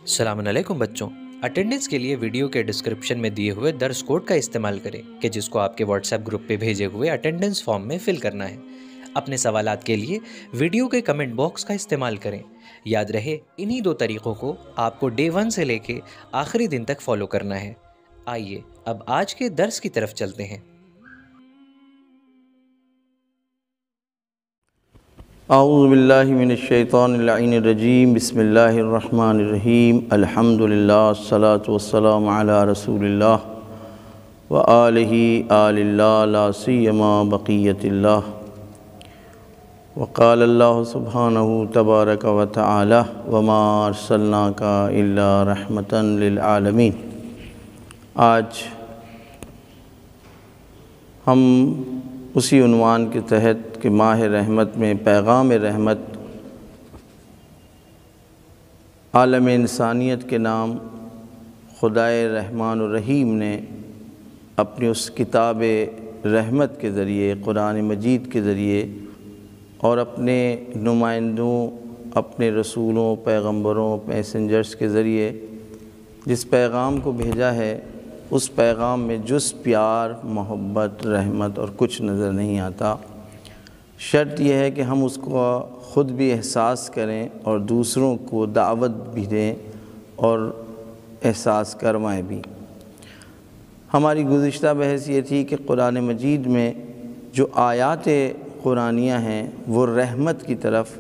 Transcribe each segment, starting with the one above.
السلام علیکم بچوں، اٹینڈنس کے لیے ویڈیو کے ڈسکرپشن میں دیے ہوئے درس کوڈ کا استعمال کریں کہ جس کو آپ کے واٹس ایپ گروپ پہ بھیجے ہوئے اٹینڈنس فارم میں فل کرنا ہے۔ اپنے سوالات کے لیے ویڈیو کے کمنٹ باکس کا استعمال کریں۔ یاد رہے انہی دو طریقوں کو آپ کو ڈے 1 سے لے کے آخری دن تک فالو کرنا ہے۔ آئیے اب آج کے درس کی طرف چلتے ہیں۔ اعوذ باللہ من الشیطان اللعین الرجیم، بسم اللہ الرحمن الرحیم، الحمدللہ والصلاة والسلام علی رسول اللہ وآلہ آل اللہ لا سیما بقیت اللہ۔ وقال اللہ سبحانہ تبارک و تعالی وما ارسلناک الا رحمتا للعالمین۔ آج ہم اسی عنوان کے تحت کہ ماہ رحمت میں پیغام رحمت عالم انسانیت کے نام خدائے رحمان الرحیم نے اپنی اس کتاب رحمت کے ذریعے، قرآن مجید کے ذریعے اور اپنے نمائندوں، اپنے رسولوں، پیغمبروں، میسنجرز کے ذریعے جس پیغام کو بھیجا ہے، اس پیغام میں جز پیار، محبت، رحمت اور کچھ نظر نہیں آتا۔ شرط یہ ہے کہ ہم اس کو خود بھی احساس کریں اور دوسروں کو دعوت بھی دیں اور احساس کروائیں بھی۔ ہماری گزشتہ بحث یہ تھی کہ قرآن مجید میں جو آیات قرآنیہ ہیں وہ رحمت کی طرف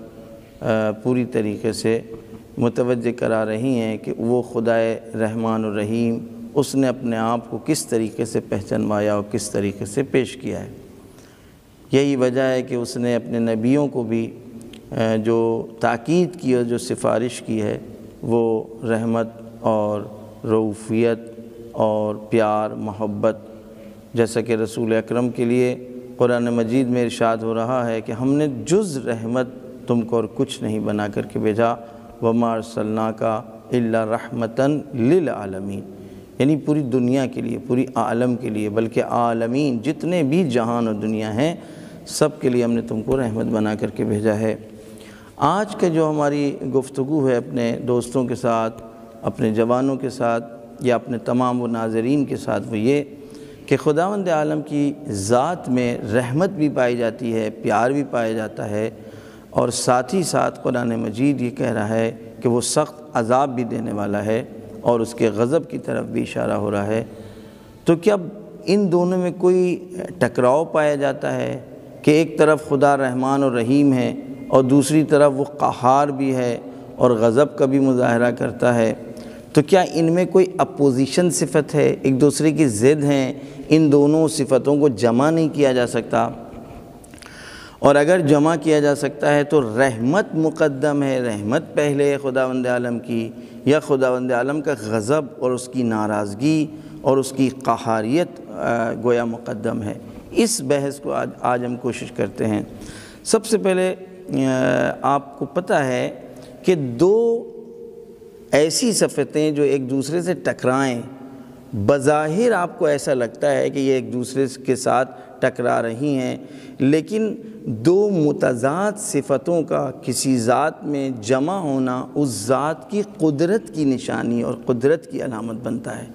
پوری طریقے سے متوجہ کرا رہی ہیں کہ وہ خدائے رحمان الرحیم اس نے اپنے آپ کو کس طریقے سے پہچانوایا اور کس طریقے سے پیش کیا ہے۔ یہی وجہ ہے کہ اس نے اپنے نبیوں کو بھی جو تاکید کی اور جو سفارش کی ہے وہ رحمت اور رؤوفیت اور پیار، محبت، جیسا کہ رسول اکرم کے لیے قرآن مجید میں ارشاد ہو رہا ہے کہ ہم نے جز رحمت تم کو اور کچھ نہیں بنا کر کے بھیجا، وما ارسلناک الا رحمتا للعالمین، یعنی پوری دنیا کے لیے، پوری عالم کے لیے، بلکہ عالمین جتنے بھی جہان اور دنیا ہیں سب کے لیے ہم نے تم کو رحمت بنا کر کے بھیجا ہے۔ آج کے جو ہماری گفتگو ہے اپنے دوستوں کے ساتھ، اپنے جوانوں کے ساتھ یا اپنے تمام و ناظرین کے ساتھ، وہ یہ کہ خداوند عالم کی ذات میں رحمت بھی پائی جاتی ہے، پیار بھی پایا جاتا ہے، اور ساتھ ہی ساتھ قرآن مجید یہ کہہ رہا ہے کہ وہ سخت عذاب بھی دینے والا ہے اور اس کے غضب کی طرف بھی اشارہ ہو رہا ہے۔ تو کیا ان دونوں میں کوئی ٹکراؤ پایا جاتا ہے کہ ایک طرف خدا رحمان اور رحیم ہے اور دوسری طرف وہ قہار بھی ہے اور غضب کا بھی مظاہرہ کرتا ہے؟ تو کیا ان میں کوئی اپوزیشن صفت ہے، ایک دوسرے کی ضد ہیں؟ ان دونوں صفتوں کو جمع نہیں کیا جا سکتا، اور اگر جمع کیا جا سکتا ہے تو رحمت مقدم ہے، رحمت پہلے ہے خداوند عالم کی، یا خداوند عالم کا غضب اور اس کی ناراضگی اور اس کی قہاریت گویا مقدم ہے؟ اس بحث کو آج ہم کوشش کرتے ہیں۔ سب سے پہلے آپ کو پتہ ہے کہ دو ایسی صفتیں جو ایک دوسرے سے ٹکرائیں، بظاہر آپ کو ایسا لگتا ہے کہ یہ ایک دوسرے کے ساتھ ٹکرا رہی ہیں، لیکن دو متضاد صفتوں کا کسی ذات میں جمع ہونا اس ذات کی قدرت کی نشانی اور قدرت کی علامت بنتا ہے۔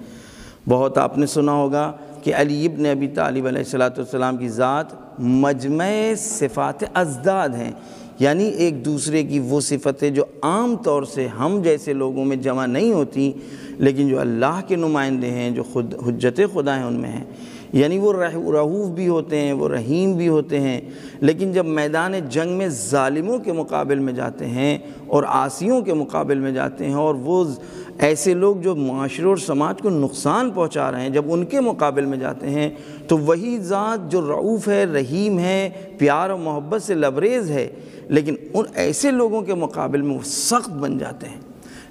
بہت آپ نے سنا ہوگا کہ علی ابن ابی طالب علیہ السلام کی ذات مجمع صفات ازداد ہیں، یعنی ایک دوسرے کی وہ صفتیں جو عام طور سے ہم جیسے لوگوں میں جمع نہیں ہوتی، لیکن جو اللہ کے نمائندے ہیں، جو خود حجت خدا ہیں، ان میں ہیں۔ یعنی وہ رؤوف بھی ہوتے ہیں، وہ رحیم بھی ہوتے ہیں، لیکن جب میدان جنگ میں ظالموں کے مقابل میں جاتے ہیں اور عاصیوں کے مقابل میں جاتے ہیں، اور وہ ایسے لوگ جو معاشرے اور سماج کو نقصان پہنچا رہے ہیں، جب ان کے مقابل میں جاتے ہیں تو وہی ذات جو رؤوف ہے، رحیم ہے، پیار و محبت سے لبریز ہے، لیکن ان ایسے لوگوں کے مقابل میں وہ سخت بن جاتے ہیں۔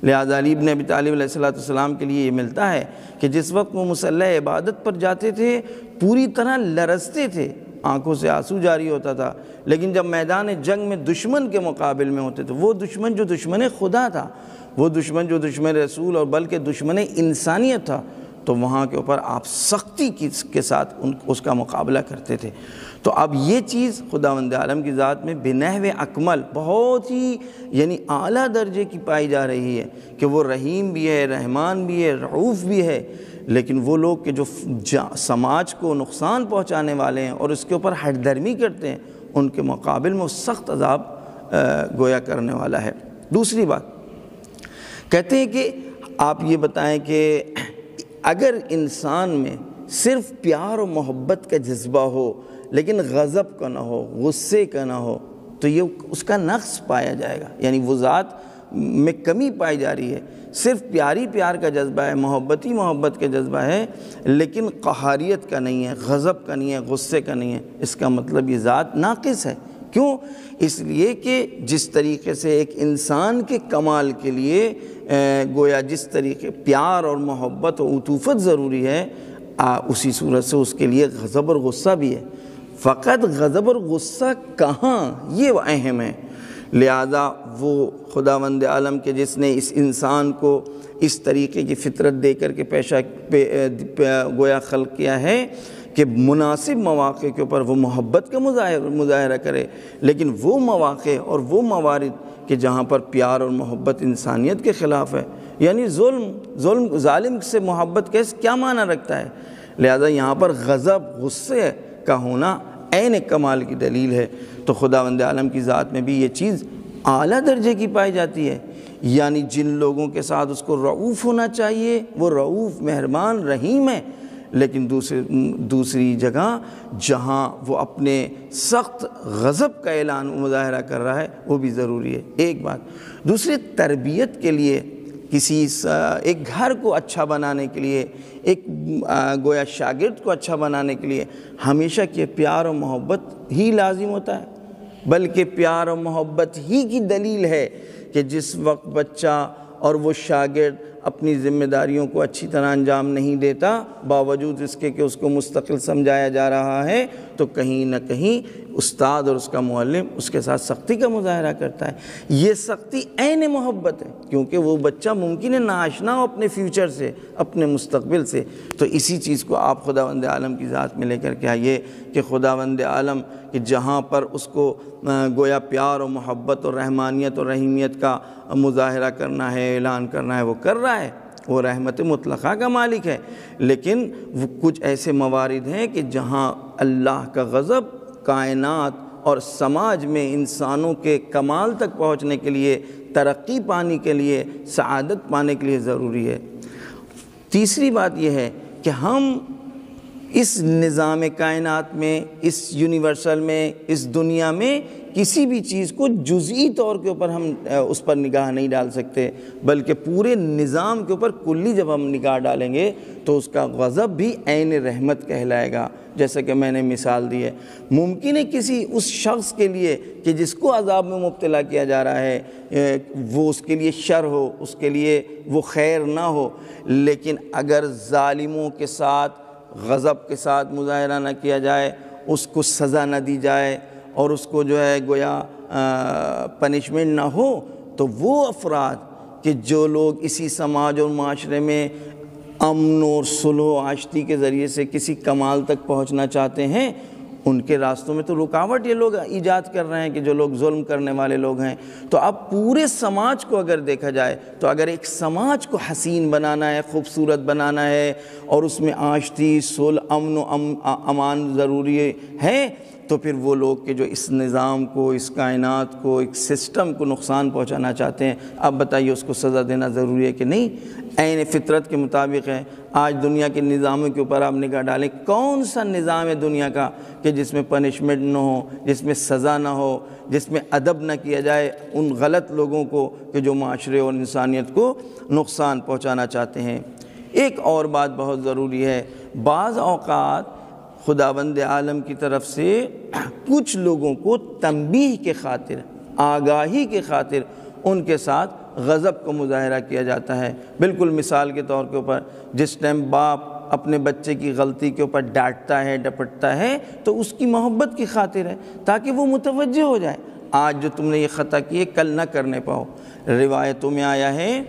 لہذا علی ابن ابی طالب علیہ السلام کے لیے یہ ملتا ہے کہ جس وقت وہ مصلی عبادت پر جاتے تھے پوری طرح لرزتے تھے، آنکھوں سے آنسو جاری ہوتا تھا، لیکن جب میدان جنگ میں دشمن کے مقابل میں ہوتے تو وہ دشمن جو دشمن خدا تھا، وہ دشمن جو دشمن رسول اور بلکہ دشمن انسانیت تھا، تو وہاں کے اوپر آپ سختی کے ساتھ اس کا مقابلہ کرتے تھے۔ تو اب یہ چیز خداوند عالم کی ذات میں بنحو اکمل بہت ہی یعنی اعلیٰ درجے کی پائی جا رہی ہے کہ وہ رحیم بھی ہے، رحمان بھی ہے، رعوف بھی ہے، لیکن وہ لوگ کہ جو سماج کو نقصان پہنچانے والے ہیں اور اس کے اوپر ہٹ درمی کرتے ہیں، ان کے مقابل میں وہ سخت عذاب گویا کرنے والا ہے۔ دوسری بات کہتے ہیں کہ آپ یہ بتائیں کہ اگر انسان میں صرف پیار و محبت کا جذبہ ہو لیکن غضب کا نہ ہو، غصے کا نہ ہو، تو یہ اس کا نقص پایا جائے گا، یعنی وہ ذات میں کمی پائی جا رہی ہے۔ صرف پیار کا جذبہ ہے، محبت کا جذبہ ہے، لیکن قہاریت کا نہیں ہے، غضب کا نہیں ہے، غصے کا نہیں ہے، اس کا مطلب یہ ذات ناقص ہے۔ کیوں؟ اس لیے کہ جس طریقے سے ایک انسان کے کمال کے لیے گویا جس طریقے پیار اور محبت و عطوفت ضروری ہے، اسی صورت سے اس کے لیے غضب اور غصہ بھی ہے۔ فقط غضب اور غصہ کہاں، یہ اہم ہے۔ لہذا وہ خداوند عالم کے جس نے اس انسان کو اس طریقے کی فطرت دے کر کے گویا خلق کیا ہے کہ مناسب مواقع کے اوپر وہ محبت کا مظاہرہ کرے، لیکن وہ مواقع اور وہ موارد کہ جہاں پر پیار اور محبت انسانیت کے خلاف ہے، یعنی ظالم سے محبت کیا معنی رکھتا ہے۔ لہذا یہاں پر غضب غصے کا ہونا عین کمال کی دلیل ہے۔ تو خداوند عالم کی ذات میں بھی یہ چیز اعلیٰ درجے کی پائی جاتی ہے، یعنی جن لوگوں کے ساتھ اس کو رعوف ہونا چاہیے وہ رعوف، مہربان، رحیم ہے، لیکن دوسری جگہ جہاں وہ اپنے سخت غضب کا اعلان مظاہرہ کر رہا ہے وہ بھی ضروری ہے۔ ایک بات۔ دوسری، تربیت کے لیے ایک گھر کو اچھا بنانے کے لیے، ایک گویا شاگرد کو اچھا بنانے کے لیے ہمیشہ کہ پیار و محبت ہی لازم ہوتا ہے، بلکہ پیار و محبت ہی کی دلیل ہے کہ جس وقت بچہ اور وہ شاگرد اپنی ذمہ داریوں کو اچھی طرح انجام نہیں دیتا، باوجود اس کے کہ اس کو مستقل سمجھایا جا رہا ہے، تو کہیں نہ کہیں استاد اور اس کا معلم اس کے ساتھ سختی کا مظاہرہ کرتا ہے۔ یہ سختی عین محبت ہے، کیونکہ وہ بچہ ممکن ہے ناآشنا ہو اپنے فیوچر سے، اپنے مستقبل سے۔ تو اسی چیز کو آپ خداوند عالم کی ذات میں لے کر کے آئیے کہ خداوند عالم کہ جہاں پر اس کو گویا پیار و محبت اور رحمانیت اور رحیمیت کا مظاہرہ کرنا ہے، اعلان کرنا ہے، وہ کر رہا ہے، وہ رحمت مطلقہ کا مالک ہے۔ لیکن وہ کچھ ایسے موارد ہیں کہ جہاں اللہ کا غضب کائنات اور سماج میں انسانوں کے کمال تک پہنچنے کے لیے، ترقی پانے کے لیے، سعادت پانے کے لیے ضروری ہے۔ تیسری بات یہ ہے کہ ہم اس نظام کائنات میں، اس یونیورسل میں، اس دنیا میں کسی بھی چیز کو جزئی طور کے اوپر ہم اس پر نگاہ نہیں ڈال سکتے، بلکہ پورے نظام کے اوپر کلی جب ہم نگاہ ڈالیں گے تو اس کا غضب بھی عین رحمت کہلائے گا۔ جیسا کہ میں نے مثال دی ہے، ممکن ہے کسی اس شخص کے لیے کہ جس کو عذاب میں مبتلا کیا جا رہا ہے وہ اس کے لیے شر ہو، اس کے لیے وہ خیر نہ ہو، لیکن اگر ظالموں کے ساتھ غضب کے ساتھ مظاہرہ نہ کیا جائے، اس کو سزا نہ دی جائے اور اس کو جو ہے گویا پنشمنٹ نہ ہو، تو وہ افراد کہ جو لوگ اسی سماج اور معاشرے میں امن اور صلح و آشتی کے ذریعے سے کسی کمال تک پہنچنا چاہتے ہیں، ان کے راستوں میں تو رکاوٹ یہ لوگ ایجاد کر رہے ہیں کہ جو لوگ ظلم کرنے والے لوگ ہیں۔ تو اب پورے سماج کو اگر دیکھا جائے تو اگر ایک سماج کو حسین بنانا ہے، خوبصورت بنانا ہے اور اس میں آشتی، صلح، امن و امان ضروری ہے، تو پھر وہ لوگ کہ جو اس نظام کو، اس کائنات کو، ایک سسٹم کو نقصان پہنچانا چاہتے ہیں، اب بتائیے اس کو سزا دینا ضروری ہے کہ نہیں؟ عین فطرت کے مطابق ہے۔ آج دنیا کے نظاموں کے اوپر آپ نگاہ ڈالیں، کون سا نظام ہے دنیا کا کہ جس میں پنشمنٹ نہ ہو، جس میں سزا نہ ہو، جس میں ادب نہ کیا جائے ان غلط لوگوں کو کہ جو معاشرے اور انسانیت کو نقصان پہنچانا چاہتے ہیں۔ ایک اور بات بہت ضروری ہے، بعض اوقات خداوند عالم کی طرف سے کچھ لوگوں کو تنبیہ کے خاطر، آگاہی کے خاطر ان کے ساتھ غضب کا مظاہرہ کیا جاتا ہے۔ بالکل مثال کے طور کے اوپر جس ٹائم باپ اپنے بچے کی غلطی کے اوپر ڈانٹتا ہے، ڈپٹتا ہے، تو اس کی محبت کی خاطر ہے تاکہ وہ متوجہ ہو جائے، آج جو تم نے یہ خطا کیے کل نہ کرنے پاؤ۔ روایتوں میں آیا ہے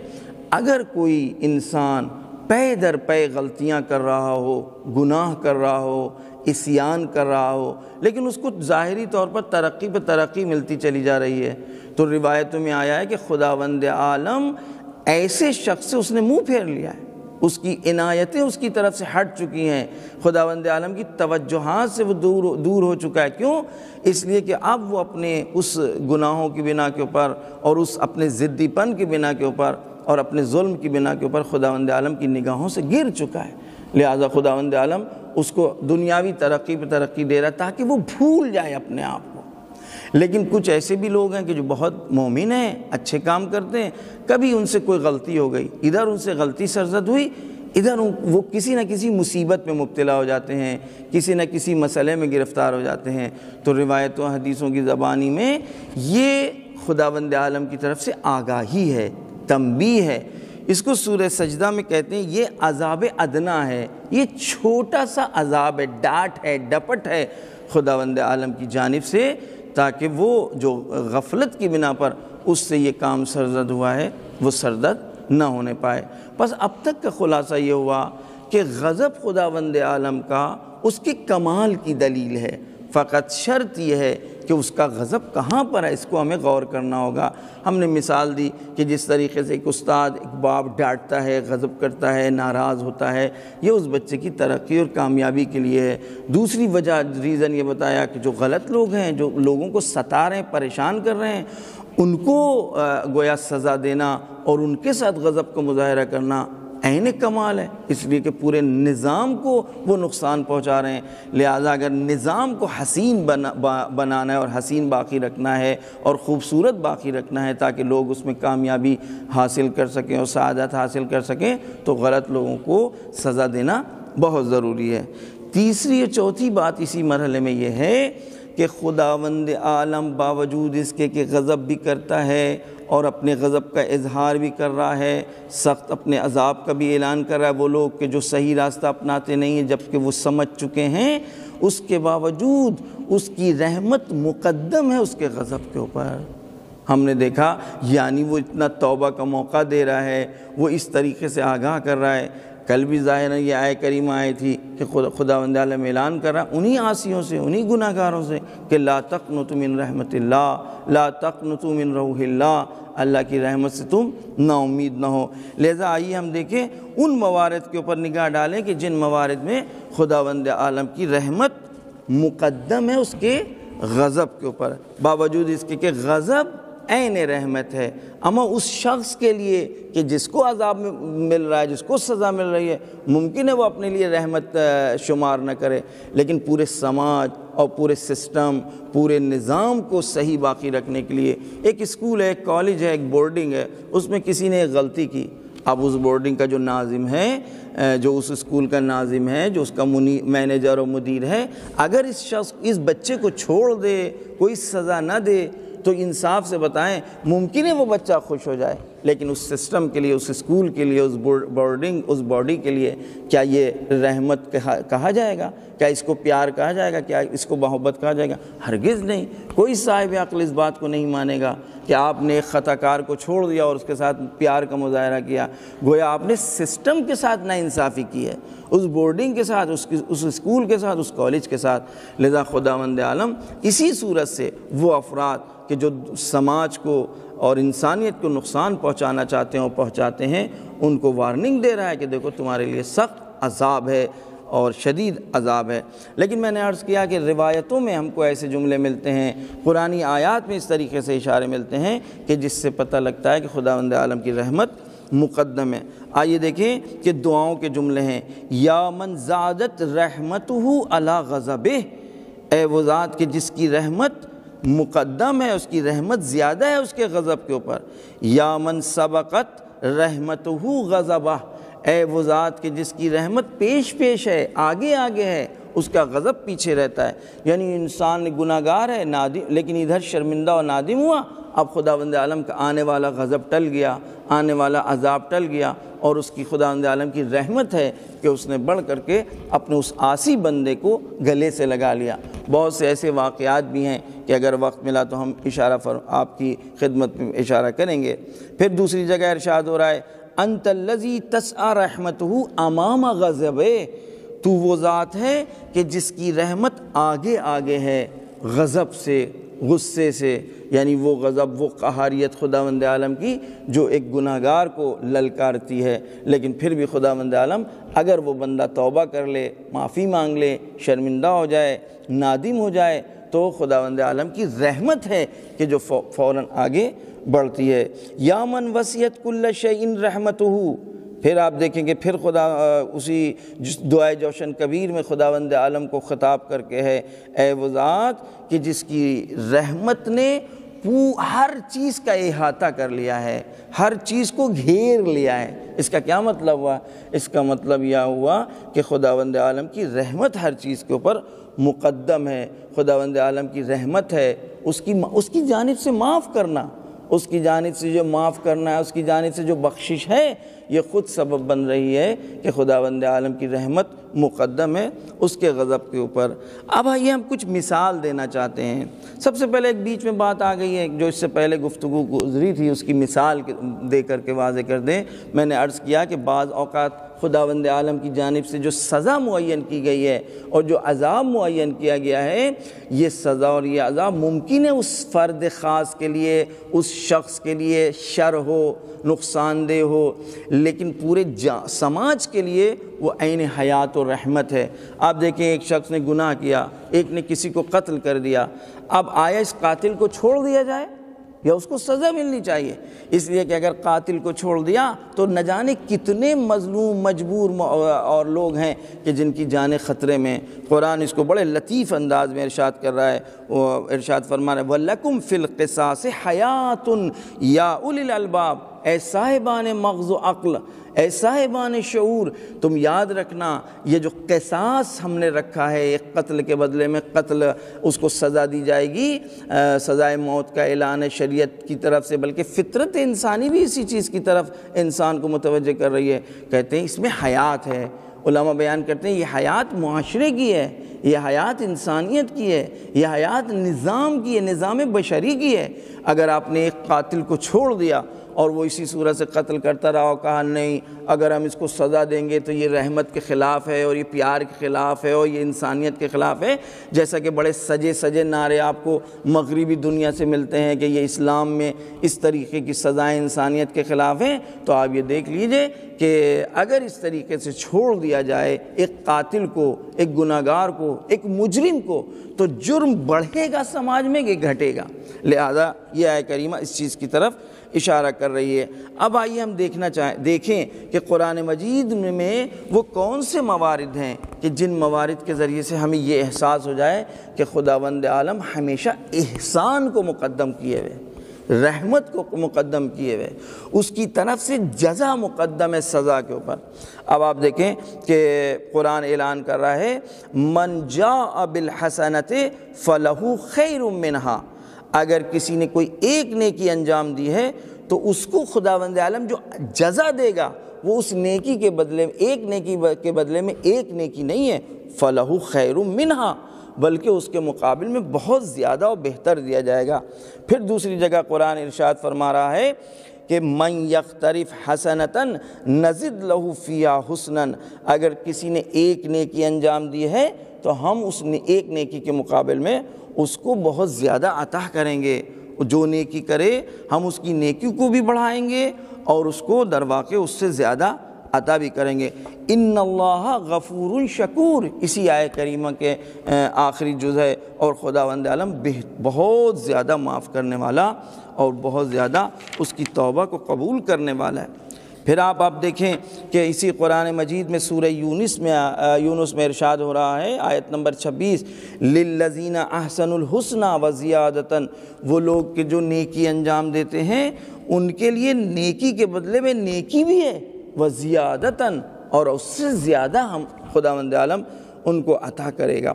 اگر کوئی انسان پے در پے غلطیاں کر رہا ہو، گناہ کر رہا ہو، عصیان کر رہا ہو، لیکن اس کو ظاہری طور پر ترقی پہ ترقی ملتی چلی جا رہی ہے، تو روایتوں میں آیا ہے کہ خداوند عالم ایسے شخص سے اس نے منہ پھیر لیا ہے، اس کی عنایتیں اس کی طرف سے ہٹ چکی ہیں، خداوند عالم کی توجہات سے وہ دور ہو چکا ہے۔ کیوں؟ اس لیے کہ اب وہ اپنے اس گناہوں کی بنا کے اوپر اور اس اپنے ضدی پن کی بنا کے اوپر اور اپنے ظلم کی بنا کے اوپر خداوند عالم کی نگاہوں سے گر چکا ہے، لہذا خداوند عالم اس کو دنیاوی ترقی پہ ترقی دے رہا ہے تاکہ وہ بھول جائے اپنے آپ کو۔ لیکن کچھ ایسے بھی لوگ ہیں کہ جو بہت مومن ہیں، اچھے کام کرتے ہیں، کبھی ان سے کوئی غلطی ہو گئی، ادھر ان سے غلطی سرزد ہوئی، ادھر وہ کسی نہ کسی مصیبت میں مبتلا ہو جاتے ہیں، کسی نہ کسی مسئلے میں گرفتار ہو جاتے ہیں، تو روایتوں حدیثوں کی زبانی میں یہ خداوند عالم کی طرف سے آگاہی ہے، تنبیہ ہے۔ اس کو سورہ سجدہ میں کہتے ہیں یہ عذاب ادنا ہے، یہ چھوٹا سا عذاب ہے، ڈانٹ ہے، ڈپٹ ہے خداوند عالم کی جانب سے، تاکہ وہ جو غفلت کی بنا پر اس سے یہ کام سرزد ہوا ہے وہ سرزد نہ ہونے پائے۔ بس اب تک کا خلاصہ یہ ہوا کہ غضب خداوند عالم کا اس کے کمال کی دلیل ہے، فقط شرط یہ ہے کہ اس کا غضب کہاں پر ہے، اس کو ہمیں غور کرنا ہوگا۔ ہم نے مثال دی کہ جس طریقے سے ایک استاد ایک باپ ڈانٹتا ہے، غضب کرتا ہے، ناراض ہوتا ہے، یہ اس بچے کی ترقی اور کامیابی کے لیے ہے۔ دوسری وجہ ریزن یہ بتایا کہ جو غلط لوگ ہیں، جو لوگوں کو ستا رہے ہیں، پریشان کر رہے ہیں، ان کو گویا سزا دینا اور ان کے ساتھ غضب کا مظاہرہ کرنا عین کمال ہے، اس لیے کہ پورے نظام کو وہ نقصان پہنچا رہے ہیں۔ لہٰذا اگر نظام کو حسین بنانا ہے اور حسین باقی رکھنا ہے اور خوبصورت باقی رکھنا ہے تاکہ لوگ اس میں کامیابی حاصل کر سکیں اور سعادت حاصل کر سکیں، تو غلط لوگوں کو سزا دینا بہت ضروری ہے۔ تیسری اور چوتھی بات اسی مرحلے میں یہ ہے کہ خداوند عالم باوجود اس کے کہ غضب بھی کرتا ہے اور اپنے غضب کا اظہار بھی کر رہا ہے، سخت اپنے عذاب کا بھی اعلان کر رہا ہے، وہ لوگ کہ جو صحیح راستہ اپناتے نہیں ہیں جبکہ وہ سمجھ چکے ہیں، اس کے باوجود اس کی رحمت مقدم ہے اس کے غضب کے اوپر۔ ہم نے دیکھا یعنی وہ اتنا توبہ کا موقع دے رہا ہے، وہ اس طریقے سے آگاہ کر رہا ہے۔ کل بھی ظاہر ہے یہ آیہ کریمہ آئی تھی کہ خداوند عالم اعلان کر رہا ہے انہی عاصیوں سے، انہی گناہ گاروں سے کہ لا تقنطوا من رحمت اللہ، لا تقنطوا من روح اللہ، اللہ کی رحمت سے تم نا امید نہ ہو۔ لہذا آئیے ہم دیکھیں ان موارد کے اوپر نگاہ ڈالیں کہ جن موارد میں خداوند عالم کی رحمت مقدم ہے اس کے غضب کے اوپر، باوجود اس کے کہ غضب عین رحمت ہے، اما اس شخص کے لیے کہ جس کو عذاب مل رہا ہے، جس کو سزا مل رہی ہے، ممکن ہے وہ اپنے لیے رحمت شمار نہ کرے، لیکن پورے سماج اور پورے سسٹم، پورے نظام کو صحیح باقی رکھنے کے لیے ایک اسکول ہے، ایک کالج ہے، ایک بورڈنگ ہے، اس میں کسی نے ایک غلطی کی، اب اس بورڈنگ کا جو ناظم ہے، جو اس اسکول کا ناظم ہے، جو اس کا مینیجر اور مدیر ہے، اگر اس شخص اس بچے کو چھوڑ دے، کوئی سزا نہ دے، تو انصاف سے بتائیں ممکن ہے وہ بچہ خوش ہو جائے، لیکن اس سسٹم کے لیے، اس اسکول کے لیے، اس بورڈنگ، اس باڈی کے لیے کیا یہ رحمت کہا جائے گا؟ کیا اس کو پیار کہا جائے گا؟ کیا اس کو محبت کہا جائے گا؟ ہرگز نہیں۔ کوئی صاحب عقل اس بات کو نہیں مانے گا کہ آپ نے ایک خطا کار کو چھوڑ دیا اور اس کے ساتھ پیار کا مظاہرہ کیا، گویا آپ نے سسٹم کے ساتھ ناانصافی کی ہے، اس بورڈنگ کے ساتھ، اس اسکول کے ساتھ، اس کالج کے ساتھ۔ لذا خداوند عالم اسی صورت سے وہ افراد کہ جو سماج کو اور انسانیت کو نقصان پہنچانا چاہتے ہیں اور پہنچاتے ہیں، ان کو وارننگ دے رہا ہے کہ دیکھو تمہارے لیے سخت عذاب ہے اور شدید عذاب ہے۔ لیکن میں نے عرض کیا کہ روایتوں میں ہم کو ایسے جملے ملتے ہیں، قرآنی آیات میں اس طریقے سے اشارے ملتے ہیں کہ جس سے پتہ لگتا ہے کہ خداوند عالم کی رحمت مقدم ہے۔ آئیے دیکھیں کہ دعاؤں کے جملے ہیں، یا من زادت رحمتہ علی غضبہ، اے وہ ذات کہ جس کی رحمت مقدم ہے، اس کی رحمت زیادہ ہے اس کے غضب کے اوپر، یا من سبقت رحمتہ غضبہ، اے وہ ذات کہ جس کی رحمت پیش پیش ہے، آگے آگے ہے، اس کا غضب پیچھے رہتا ہے۔ یعنی انسان گناہ گار ہے، نادم، لیکن ادھر شرمندہ اور نادم ہوا، اب خداوند عالم کا آنے والا غضب ٹل گیا، آنے والا عذاب ٹل گیا، اور اس کی خداوند عالم کی رحمت ہے کہ اس نے بڑھ کر کے اپنے اس عاصی بندے کو گلے سے لگا لیا۔ بہت سے ایسے واقعات بھی ہیں کہ اگر وقت ملا تو ہم آپ کی خدمت میں اشارہ کریں گے۔ پھر دوسری جگہ ارشاد ہو رہا ہے، انت الذی تسعی رحمتہ امام غضبہ، تو وہ ذات ہے کہ جس کی رحمت آگے آگے ہے غضب سے، غصے سے، یعنی وہ غضب، وہ قہاریت خداوند عالم کی جو ایک گناہگار کو للکارتی ہے، لیکن پھر بھی خداوند عالم اگر وہ بندہ توبہ کر لے، معافی مانگ لے، شرمندہ ہو جائے، نادم ہو جائے، تو خداوند عالم کی رحمت ہے کہ جو فوراً آگے بڑھتی ہے۔ یا من وسعت کل شیء رحمتہ، پھر آپ دیکھیں گے پھر خدا اسی دعائے جوشن کبیر میں خداوند عالم کو خطاب کر کے ہے، اے وہ ذات کہ جس کی رحمت نے ہر چیز کا احاطہ کر لیا ہے، ہر چیز کو گھیر لیا ہے۔ اس کا کیا مطلب ہوا؟ اس کا مطلب یہ ہوا کہ خداوند عالم کی رحمت ہر چیز کے اوپر مقدم ہے۔ خداوند عالم کی رحمت ہے اس کی جانب سے معاف کرنا، اس کی جانب سے جو معاف کرنا ہے، اس کی جانب سے جو بخشش ہے، یہ خود سبب بن رہی ہے کہ خداوند عالم کی رحمت مقدم ہے اس کے غضب کے اوپر۔ اب آئیے ہم کچھ مثال دینا چاہتے ہیں۔ سب سے پہلے ایک بیچ میں بات آ گئی ہے جو اس سے پہلے گفتگو گزری تھی، اس کی مثال دے کر کے واضح کر دیں۔ میں نے عرض کیا کہ بعض اوقات خداوند عالم کی جانب سے جو سزا معین کی گئی ہے اور جو عذاب معین کیا گیا ہے، یہ سزا اور یہ عذاب ممکن ہے اس فرد خاص کے لیے، اس شخص کے لیے شر ہو، نقصان دہ ہو، لیکن پورے سماج کے لیے وہ عین حیات و رحمت ہے۔ آپ دیکھیں ایک شخص نے گناہ کیا، ایک نے کسی کو قتل کر دیا، اب آیا اس قاتل کو چھوڑ دیا جائے یا اس کو سزا ملنی چاہیے؟ اس لیے کہ اگر قاتل کو چھوڑ دیا تو نہ جانے کتنے مظلوم مجبور اور لوگ ہیں کہ جن کی جانیں خطرے میں۔ قرآن اس کو بڑے لطیف انداز میں ارشاد کر رہا ہے، وہ ارشاد فرما رہا ہے وَلَكُمْ فِي الْقِصَاصِ حَيَاتٌ يَا أُولِي الْأَلْبَابِ، اے صاحبان مغز و عقل، اے صاحبان شعور، تم یاد رکھنا یہ جو قصاص ہم نے رکھا ہے، ایک قتل کے بدلے میں قتل، اس کو سزا دی جائے گی، سزائے موت کا اعلان ہے شریعت کی طرف سے، بلکہ فطرت انسانی بھی اسی چیز کی طرف انسان کو متوجہ کر رہی ہے۔ کہتے ہیں اس میں حیات ہے، علماء بیان کرتے ہیں یہ حیات معاشرے کی ہے، یہ حیات انسانیت کی ہے، یہ حیات نظام کی ہے، نظام بشری کی ہے۔ اگر آپ نے ایک قاتل کو چھوڑ دیا اور وہ اسی صورت سے قتل کرتا رہا اور کہا نہیں اگر ہم اس کو سزا دیں گے تو یہ رحمت کے خلاف ہے اور یہ پیار کے خلاف ہے اور یہ انسانیت کے خلاف ہے، جیسا کہ بڑے سجے نعرے آپ کو مغربی دنیا سے ملتے ہیں کہ یہ اسلام میں اس طریقے کی سزائیں انسانیت کے خلاف ہیں، تو آپ یہ دیکھ لیجئے کہ اگر اس طریقے سے چھوڑ دیا جائے ایک قاتل کو، ایک گناہگار کو، ایک مجرم کو، تو جرم بڑھے گا سماج میں کہ گھٹے گا؟ لہذا یہ آیت کریمہ اس چیز کی طرف اشارہ کر رہی ہے۔ اب آئیے ہم دیکھیں کہ قرآن مجید میں وہ کون سے موارد ہیں کہ جن موارد کے ذریعے سے ہمیں یہ احساس ہو جائے کہ خداوند عالم ہمیشہ احسان کو مقدم کیے ہوئے، رحمت کو مقدم کیے ہوئے، اس کی طرف سے جزا مقدم ہے سزا کے اوپر۔ اب آپ دیکھیں کہ قرآن اعلان کر رہا ہے من جاء بالحسنۃ فلہ خیر منہا، اگر کسی نے کوئی ایک نیکی انجام دی ہے تو اس کو خداوند عالم جو جزا دے گا وہ اس نیکی کے بدلے میں، ایک نیکی کے بدلے میں ایک نیکی نہیں ہے، فلہ خیر منہا، بلکہ اس کے مقابل میں بہت زیادہ اور بہتر دیا جائے گا۔ پھر دوسری جگہ قرآن ارشاد فرما رہا ہے کہ من یقترف حسنۃ نزد لہ فیہا حسنا، اگر کسی نے ایک نیکی انجام دی ہے تو ہم اس ایک نیکی کے مقابل میں اس کو بہت زیادہ عطا کریں گے، جو نیکی کرے ہم اس کی نیکی کو بھی بڑھائیں گے اور اس کو در واقع اس سے زیادہ عطا بھی کریں گے۔ ان اللہ غفور شکور، اسی آیت کریمہ کے آخری جز ہے، اور خداوند عالم بہت زیادہ معاف کرنے والا اور بہت زیادہ اس کی توبہ کو قبول کرنے والا ہے۔ پھر آپ دیکھیں کہ اسی قرآن مجید میں سورہ یونس میں ارشاد ہو رہا ہے، آیت نمبر 26، للذین احسنوا الحسنی وزیادۃ، وہ لوگ کہ جو نیکی انجام دیتے ہیں ان کے لیے نیکی کے بدلے میں نیکی بھی ہے، وزیادۃ، اور اس سے زیادہ ہم خداوند عالم ان کو عطا کرے گا۔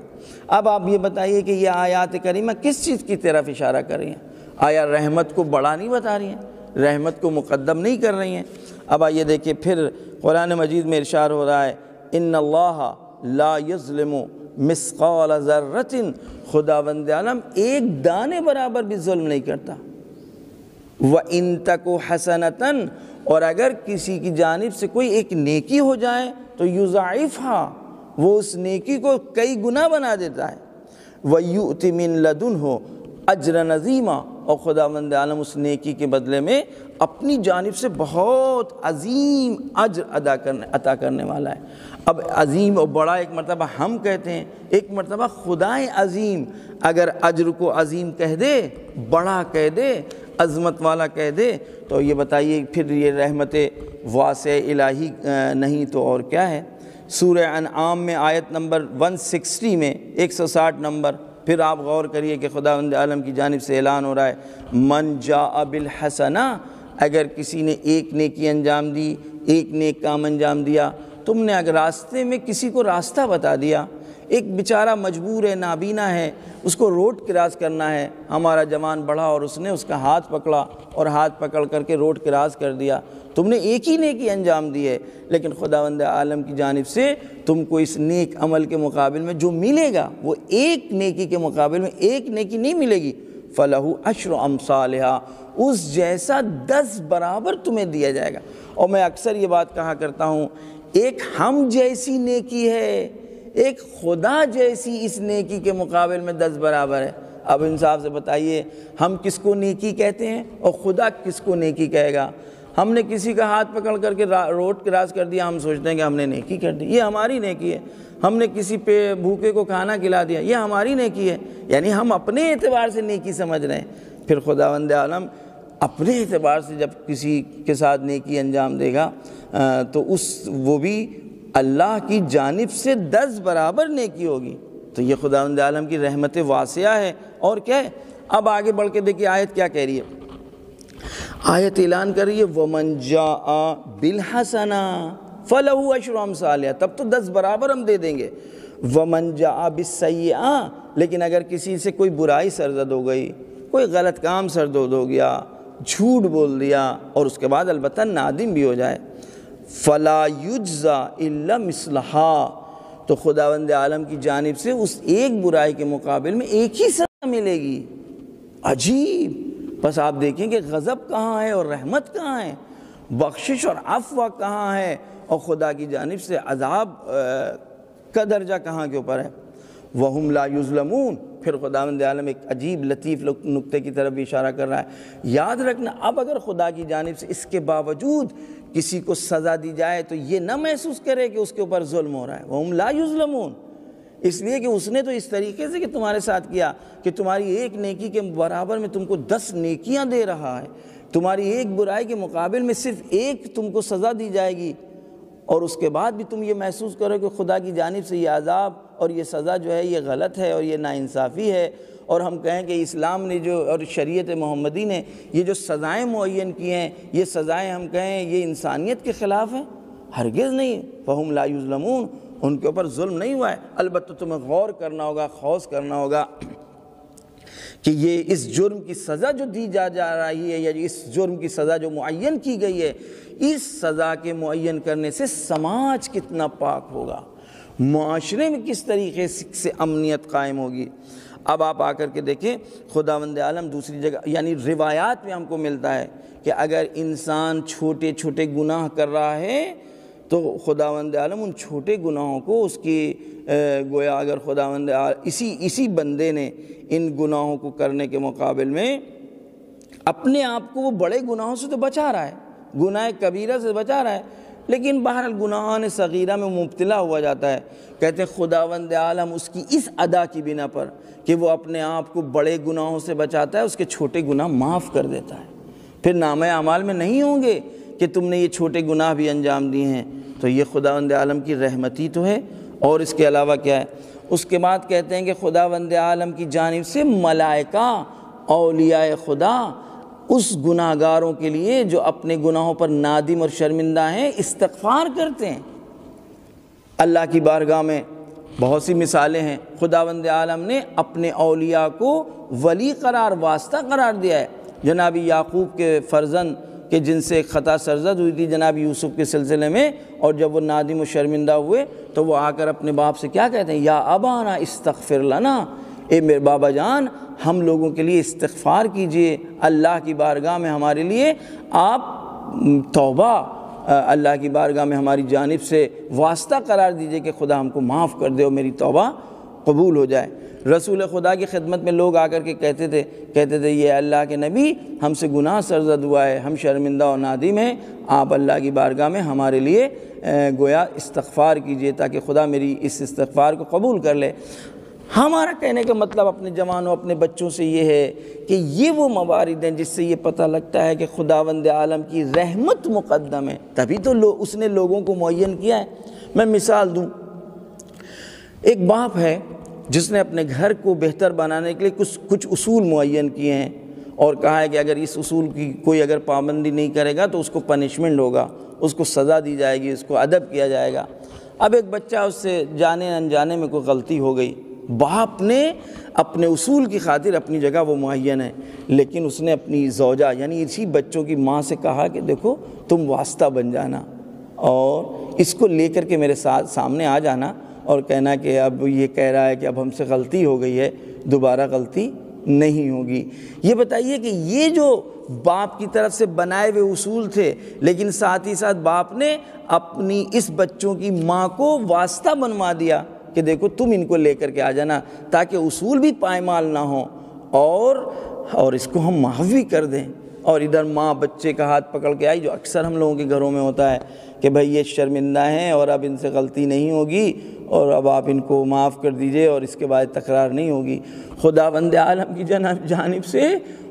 اب آپ یہ بتائیے کہ یہ آیات کریمہ کس چیز کی طرف اشارہ کر رہی ہیں؟ آیا رحمت کو بڑا نہیں بتا رہی ہیں، رحمت کو مقدم نہیں کر رہی ہیں؟ اب آئیے دیکھیں پھر قرآن مجید میں ارشاد ہو رہا ہے ان اللہ لا یظلم مثقال ذرۃ، خداوند عالم ایک دانے برابر بھی ظلم نہیں کرتا، وَإِن تَكُ حَسَنَةً، اور اگر کسی کی جانب سے کوئی ایک نیکی ہو جائے تو یضاعفها، وہ اس نیکی کو کئی گنا بنا دیتا ہے، وَيُؤْتِ مِن لَدُنْهُ أَجْرًا عَظِيمًا، اور خداوند عالم اس نیکی کے بدلے میں اپنی جانب سے بہت عظیم اجر عطا کرنے والا ہے۔ اب عظیم اور بڑا ایک مرتبہ ہم کہتے ہیں، ایک مرتبہ خدائے عظیم اگر اجر کو عظیم کہہ دے، بڑا کہہ دے، عظمت والا کہہ دے، تو یہ بتائیے پھر یہ رحمت واسع الہی نہیں تو اور کیا ہے؟ سورہ انعام میں آیت نمبر 160 میں 160 نمبر، پھر آپ غور کریے کہ خداوند عالم کی جانب سے اعلان ہو رہا ہے، من جاء بالحسنہ، اگر کسی نے ایک نیکی انجام دی، ایک نیک کام انجام دیا، تم نے اگر راستے میں کسی کو راستہ بتا دیا، ایک بیچارہ مجبور ہے، نابینا ہے، اس کو روڈ کراس کرنا ہے، ہمارا جوان بڑھا اور اس نے اس کا ہاتھ پکڑا اور ہاتھ پکڑ کر کے روڈ کراس کر دیا، تم نے ایک ہی نیکی انجام دی ہے، لیکن خداوند عالم کی جانب سے تم کو اس نیک عمل کے مقابل میں جو ملے گا وہ ایک نیکی کے مقابل میں ایک نیکی نہیں ملے گی، فَلَهُ عَشْرُ أَمْثَالِهَا، اس جیسا 10 برابر تمہیں دیا جائے گا۔ اور میں اکثر یہ بات کہا کرتا ہوں، ایک ہم جیسی نیکی ہے، ایک خدا جیسی اس نیکی کے مقابل میں 10 برابر ہے۔ اب انصاف سے بتائیے ہم کس کو نیکی کہتے ہیں اور خدا کس کو نیکی کہے گا؟ ہم نے کسی کا ہاتھ پکڑ کر کے روڈ کراس کر دیا، ہم سوچتے ہیں کہ ہم نے نیکی کر دی، یہ ہماری نیکی ہے۔ ہم نے کسی پہ بھوکے کو کھانا کھلا دیا، یہ ہماری نیکی ہے، یعنی ہم اپنے اعتبار سے نیکی سمجھ رہے ہیں۔ پھر خداوند عالم اپنے اعتبار سے جب کسی کے ساتھ نیکی انجام دے گا تو وہ بھی اللہ کی جانب سے 10 برابر نیکی ہوگی۔ تو یہ خداوند عالم کی رحمت واسعہ ہے، اور کیا ہے؟ اب آگے بڑھ کے دیکھیے آیت کیا کہہ رہی ہے۔ آیت اعلان کر رہی ہے وَمَنْ جَاءَ بِالْحَسَنَةِ فَلَهُ عَشْرُ أَمْثَالِهَا، تب تو 10 برابر ہم دے دیں گے۔ وَمَنْ جَاءَ بِالسَّيِّئَةِ، لیکن اگر کسی سے کوئی برائی سرزد ہو گئی، کوئی غلط کام سرزد ہو گیا، جھوٹ بول دیا، اور اس کے بعد البتہ نادم بھی ہو جائے، فَلَا يُجْزَى إِلَّا مِثْلَهَا، تو خداوند عالم کی جانب سے اس ایک برائی کے مقابل میں ایک ہی سزا ملے گی۔ عجیب! بس آپ دیکھیں کہ غضب کہاں ہے اور رحمت کہاں ہے، بخشش اور عفو کہاں ہے، اور خدا کی جانب سے عذاب کا درجہ کہاں کے اوپر ہے۔ وَهُمْ لَا يُظْلَمُونَ، پھر خداوند عالم ایک عجیب لطیف نکتے کی طرف بھی اشارہ کر رہا ہے۔ یاد رکھنا، اب اگر خدا کی جانب سے اس کے باوجود کسی کو سزا دی جائے تو یہ نہ محسوس کرے کہ اس کے اوپر ظلم ہو رہا ہے۔ وَهُمْ لَا يُظْلَمُونَ، اس لیے کہ اس نے تو اس طریقے سے کہ تمہارے ساتھ کیا کہ تمہاری ایک نیکی کے برابر میں تم کو 10 نیکیاں دے رہا ہے، تمہاری ایک برائی کے مقابل میں صرف ایک تم کو سزا دی جائے گی، اور اس کے بعد بھی تم یہ محسوس کرو کہ خدا کی جانب سے یہ عذاب اور یہ سزا جو ہے یہ غلط ہے اور یہ ناانصافی ہے، اور ہم کہیں کہ اسلام نے جو اور شریعت محمدی نے یہ جو سزائیں معین کی ہیں، یہ سزائیں ہم کہیں یہ انسانیت کے خلاف ہیں، ہرگز نہیں۔ فَهُمْ لَا يُظْلَمُونَ، ان کے اوپر ظلم نہیں ہوا ہے۔ البتہ تمہیں غور کرنا ہوگا، خوض کرنا ہوگا کہ یہ اس جرم کی سزا جو دی جا رہی ہے، یا اس جرم کی سزا جو معین کی گئی ہے، اس سزا کے معین کرنے سے سماج کتنا پاک ہوگا، معاشرے میں کس طریقے سے امنیت قائم ہوگی۔ اب آپ آ کر کے دیکھیں خداوند عالم دوسری جگہ، یعنی روایات میں ہم کو ملتا ہے کہ اگر انسان چھوٹے چھوٹے گناہ کر رہا ہے تو خداوند عالم ان چھوٹے گناہوں کو اس کی گویا اگر خداوند اسی بندے نے ان گناہوں کو کرنے کے مقابل میں اپنے آپ کو وہ بڑے گناہوں سے تو بچا رہا ہے، گناہ کبیرہ سے بچا رہا ہے، لیکن بہرحال گناہان صغیرہ میں مبتلا ہوا جاتا ہے۔ کہتے ہیں خداوند عالم اس کی اس ادا کی بنا پر کہ وہ اپنے آپ کو بڑے گناہوں سے بچاتا ہے، اس کے چھوٹے گناہ معاف کر دیتا ہے۔ پھر نامہ اعمال میں نہیں ہوں گے کہ تم نے یہ چھوٹے گناہ بھی انجام دیے ہیں۔ تو یہ خداوند عالم کی رحمتی تو ہے، اور اس کے علاوہ کیا ہے؟ اس کے بعد کہتے ہیں کہ خداوند عالم کی جانب سے ملائکہ اولیاء خدا اس گناہ گاروں کے لیے جو اپنے گناہوں پر نادم اور شرمندہ ہیں استغفار کرتے ہیں۔ اللہ کی بارگاہ میں بہت سی مثالیں ہیں، خداوند عالم نے اپنے اولیاء کو ولی قرار، واسطہ قرار دیا ہے۔ جناب یعقوب کے فرزند کہ جن سے خطا سرزد ہوئی تھی جناب یوسف کے سلسلے میں، اور جب وہ نادم و شرمندہ ہوئے تو وہ آ کر اپنے باپ سے کیا کہتے ہیں؟ یا ابانا استغفر لنا، اے میرے بابا جان ہم لوگوں کے لیے استغفار کیجئے، اللہ کی بارگاہ میں ہمارے لیے آپ توبہ اللہ کی بارگاہ میں ہماری جانب سے واسطہ قرار دیجئے کہ خدا ہم کو معاف کر دے اور میری توبہ قبول ہو جائے۔ رسول خدا کی خدمت میں لوگ آ کر کے کہتے تھے یہ اللہ کے نبی ہم سے گناہ سرزد ہوا ہے، ہم شرمندہ و نادم ہیں، آپ اللہ کی بارگاہ میں ہمارے لیے گویا استغفار کیجئے تاکہ خدا میری اس استغفار کو قبول کر لے۔ ہمارا کہنے کا مطلب اپنے جوانوں اپنے بچوں سے یہ ہے کہ یہ وہ موارد ہیں جس سے یہ پتہ لگتا ہے کہ خداوند عالم کی رحمت مقدم ہے، تبھی تو اس نے لوگوں کو معین کیا ہے۔ میں مثال دوں، ایک باپ ہے جس نے اپنے گھر کو بہتر بنانے کے لیے کچھ اصول معین کیے ہیں اور کہا ہے کہ اگر اس اصول کی کوئی اگر پابندی نہیں کرے گا تو اس کو پنشمنٹ ہوگا، اس کو سزا دی جائے گی، اس کو ادب کیا جائے گا۔ اب ایک بچہ اس سے جانے انجانے میں کوئی غلطی ہو گئی، باپ نے اپنے اصول کی خاطر اپنی جگہ وہ معین ہے، لیکن اس نے اپنی زوجہ یعنی اسی بچوں کی ماں سے کہا کہ دیکھو تم واسطہ بن جانا اور اس کو لے کر کے میرے ساتھ سامنے آ جانا اور کہنا کہ اب یہ کہہ رہا ہے کہ اب ہم سے غلطی ہو گئی ہے، دوبارہ غلطی نہیں ہوگی۔ یہ بتائیے کہ یہ جو باپ کی طرف سے بنائے ہوئے اصول تھے، لیکن ساتھ ہی ساتھ باپ نے اپنی اس بچوں کی ماں کو واسطہ بنوا دیا کہ دیکھو تم ان کو لے کر کے آ جانا تاکہ اصول بھی پائمال نہ ہوں اور اس کو ہم معاف بھی کر دیں۔ اور ادھر ماں بچے کا ہاتھ پکڑ کے آئی، جو اکثر ہم لوگوں کے گھروں میں ہوتا ہے کہ بھئی یہ شرمندہ ہیں اور اب ان سے غلطی نہیں ہوگی اور اب آپ ان کو معاف کر دیجئے اور اس کے بعد تکرار نہیں ہوگی۔ خداوند عالم کی جانب سے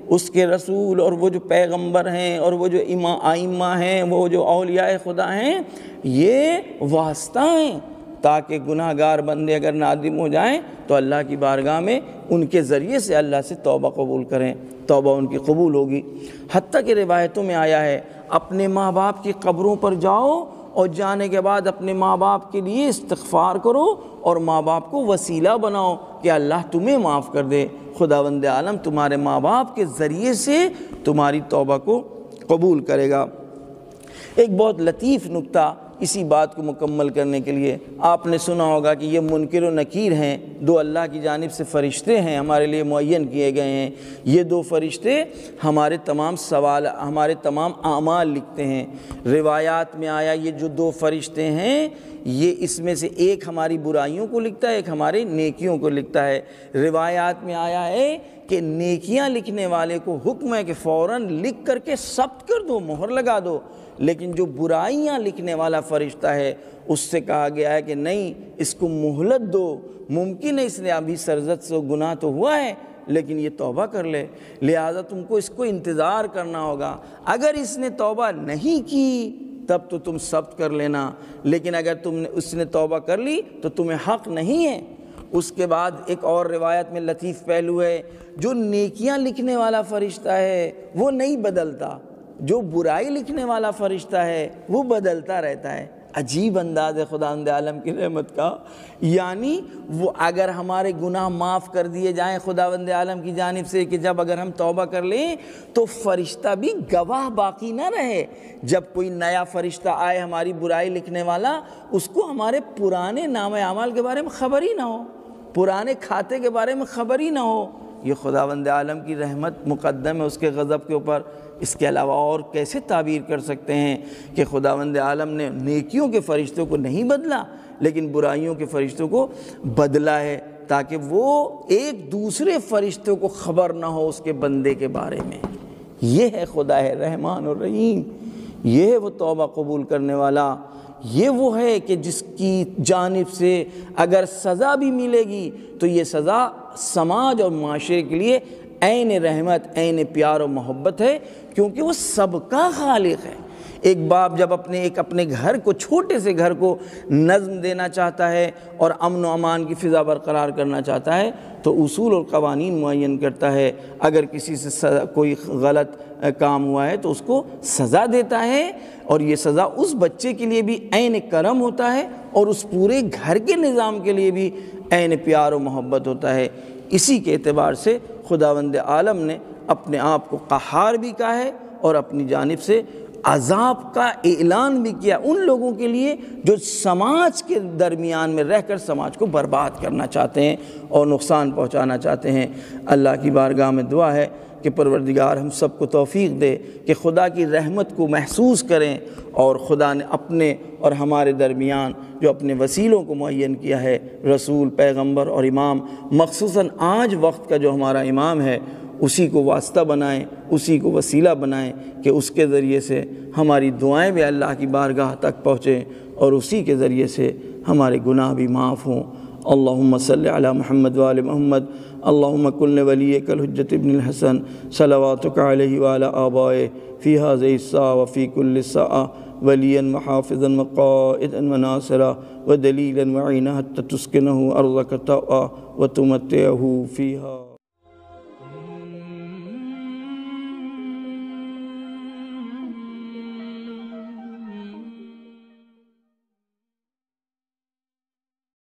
اس کے رسول اور وہ جو پیغمبر ہیں اور وہ جو ائمہ ہیں، وہ جو اولیاء خدا ہیں، یہ واسطہ ہیں تاکہ گناہ گار بندے اگر نادم ہو جائیں تو اللہ کی بارگاہ میں ان کے ذریعے سے اللہ سے توبہ قبول کریں، توبہ ان کی قبول ہوگی۔ حتیٰ کہ روایتوں میں آیا ہے اپنے ماں باپ کی قبروں پر جاؤ اور جانے کے بعد اپنے ماں باپ کے لیے استغفار کرو اور ماں باپ کو وسیلہ بناؤ کہ اللہ تمہیں معاف کر دے۔ خداوند عالم تمہارے ماں باپ کے ذریعے سے تمہاری توبہ کو قبول کرے گا۔ ایک بہت لطیف نکتہ اسی بات کو مکمل کرنے کے لیے، آپ نے سنا ہوگا کہ یہ منکر و نکیر ہیں، دو اللہ کی جانب سے فرشتے ہیں ہمارے لیے معین کیے گئے ہیں۔ یہ دو فرشتے ہمارے تمام اعمال لکھتے ہیں۔ روایات میں آیا یہ جو دو فرشتے ہیں یہ اس میں سے ایک ہماری برائیوں کو لکھتا ہے، ایک ہمارے نیکیوں کو لکھتا ہے۔ روایات میں آیا ہے کہ نیکیاں لکھنے والے کو حکم ہے کہ فوراً لکھ کر کے ثبت کر دو، مہر لگا دو، لیکن جو برائیاں لکھنے والا فرشتہ ہے اس سے کہا گیا ہے کہ نہیں، اس کو مہلت دو، ممکن ہے اس نے ابھی سرزد سے گناہ تو ہوا ہے لیکن یہ توبہ کر لے، لہٰذا تم کو اس کو انتظار کرنا ہوگا۔ اگر اس نے توبہ نہیں کی تب تو تم ثبت کر لینا، لیکن اگر اس نے توبہ کر لی تو تمہیں حق نہیں ہے۔ اس کے بعد ایک اور روایت میں لطیف پہلو ہے، جو نیکیاں لکھنے والا فرشتہ ہے وہ نہیں بدلتا، جو برائی لکھنے والا فرشتہ ہے وہ بدلتا رہتا ہے۔ عجیب انداز ہے خداوند عالم کی رحمت کا، یعنی وہ اگر ہمارے گناہ معاف کر دیے جائیں خداوند عالم کی جانب سے کہ جب اگر ہم توبہ کر لیں تو فرشتہ بھی گواہ باقی نہ رہے، جب کوئی نیا فرشتہ آئے ہماری برائی لکھنے والا، اس کو ہمارے پرانے نام اعمال کے بارے میں خبر ہی نہ ہو، پرانے کھاتے کے بارے میں خبر ہی نہ ہو۔ یہ خداوند عالم کی رحمت مقدم ہے اس کے غضب کے اوپر۔ اس کے علاوہ اور کیسے تعبیر کر سکتے ہیں کہ خداوند عالم نے نیکیوں کے فرشتوں کو نہیں بدلا لیکن برائیوں کے فرشتوں کو بدلا ہے تاکہ وہ ایک دوسرے فرشتوں کو خبر نہ ہو اس کے بندے کے بارے میں۔ یہ ہے خدا ہے رحمان اور رحیم، یہ ہے وہ توبہ قبول کرنے والا، یہ وہ ہے کہ جس کی جانب سے اگر سزا بھی ملے گی تو یہ سزا سماج اور معاشرے کے لیے عین رحمت، عین پیار و محبت ہے، کیونکہ وہ سب کا خالق ہے۔ ایک باپ جب اپنے گھر کو، چھوٹے سے گھر کو نظم دینا چاہتا ہے اور امن و امان کی فضا برقرار کرنا چاہتا ہے تو اصول اور قوانین معین کرتا ہے۔ اگر کسی سے کوئی غلط کام ہوا ہے تو اس کو سزا دیتا ہے، اور یہ سزا اس بچے کے لیے بھی عین کرم ہوتا ہے اور اس پورے گھر کے نظام کے لیے بھی عین پیار و محبت ہوتا ہے۔ اسی کے اعتبار سے خداوند عالم نے اپنے آپ کو قہار بھی کہا ہے اور اپنی جانب سے عذاب کا اعلان بھی کیا ان لوگوں کے لیے جو سماج کے درمیان میں رہ کر سماج کو برباد کرنا چاہتے ہیں اور نقصان پہنچانا چاہتے ہیں۔ اللہ کی بارگاہ میں دعا ہے کہ پروردگار ہم سب کو توفیق دے کہ خدا کی رحمت کو محسوس کریں، اور خدا نے اپنے اور ہمارے درمیان جو اپنے وسیلوں کو معین کیا ہے، رسول، پیغمبر اور امام، مخصوصاً آج وقت کا جو ہمارا امام ہے، اسی کو واسطہ بنائیں، اسی کو وسیلہ بنائیں کہ اس کے ذریعے سے ہماری دعائیں بھی اللہ کی بارگاہ تک پہنچیں اور اسی کے ذریعے سے ہمارے گناہ بھی معاف ہوں۔ اللہم صلی علی محمد وآل محمد، اللہم کن ولیک الحجۃ ابن الحسن صلواتک علیہ وعلی آبائہ فی ہذہ الساعہ وفی کل ساعہ ولیا وحافظا وقائدا وناصرا ودلیلا وعینا حتی تسکنہ ارضک طوعا وتمتعہ فیہا۔